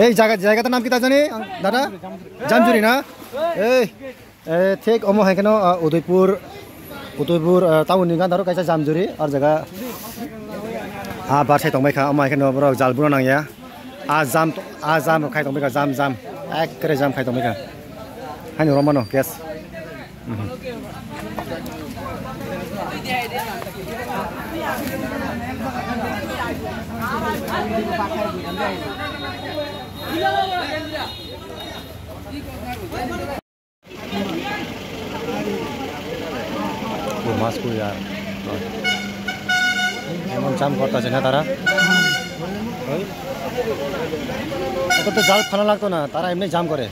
এই জায়গাটার নাম কি তা জানি দাদা জামজুরি না এই ঠিক অমো হাইকেন উদয়পুর টাউननि गान दारो कायसा जामजुरि और जगह बारसाय दंबायखा अमा हाइकेन बरक जालबुना नांया आ जाम खाय दंबायखा जाम एकरे जाम खाय दंबायखा हानि रमानो गेस मास्क यार एमन जाम करता ना तारा तो जाल फाना लागतो ना तारा एमনি जाम करे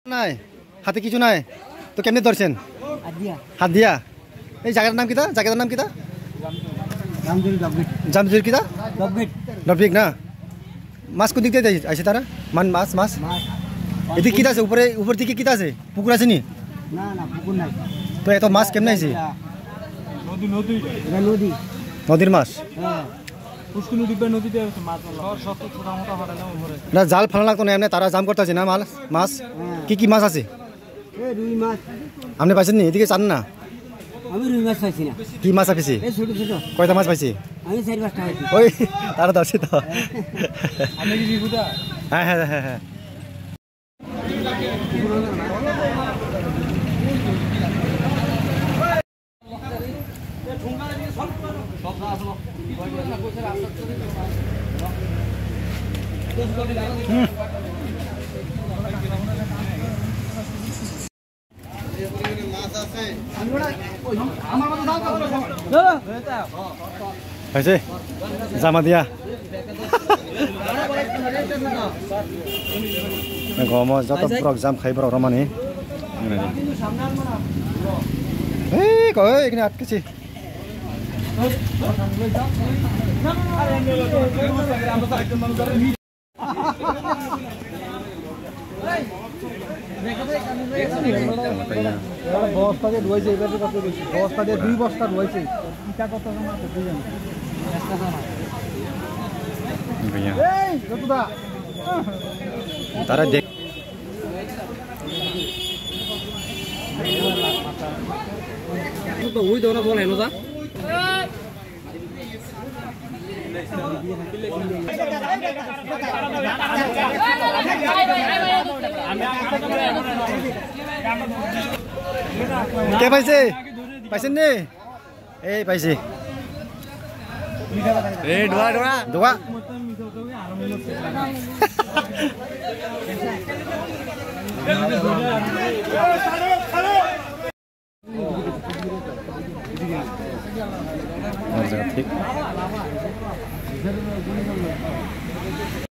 নাই হাতে কিছু নাই তো কেমনে ধরছেন হাত দিয়া এই জায়গাটার নাম কিতা জামজুরি কিতা লবগিট না মাছ কোন দিক দিয়ে আছে তারা মাছ এদিকে কিতা আছে উপর দিকে কিতা আছে পুকুর আছে নি না পুকুর নাই তো এত মাছ কেমনে আছে নদীর মাছ না জাল ফালা লাগতো না এমনি তারা জাম করতেছে না মাছ কি মাছ আছে আপনি পাইছেন নি এদিকে চান না আমি রুই মাছ পাইছি না কি মাছ পাইছি এই ছোট কয়টা মাছ পাইছি আমি 4-5টা পাইছি ওই তারা দর্শি তো আমি কি বিপুদা হ্যাঁ Aise, sama dia. Gomo jatuh program khai program ini. Kau ini at kisi. বস্তা দিয়ে রয়েছে এবারে কত বেশি বস্তা দিয়ে 2 বস্তা রয়েছে কিটা কত জমা করতে জানি এই রতুদা তারা দেখ তো ওই দোনা বল হেলো দা কে পাইছে নে এই পাইছে এই দোয়া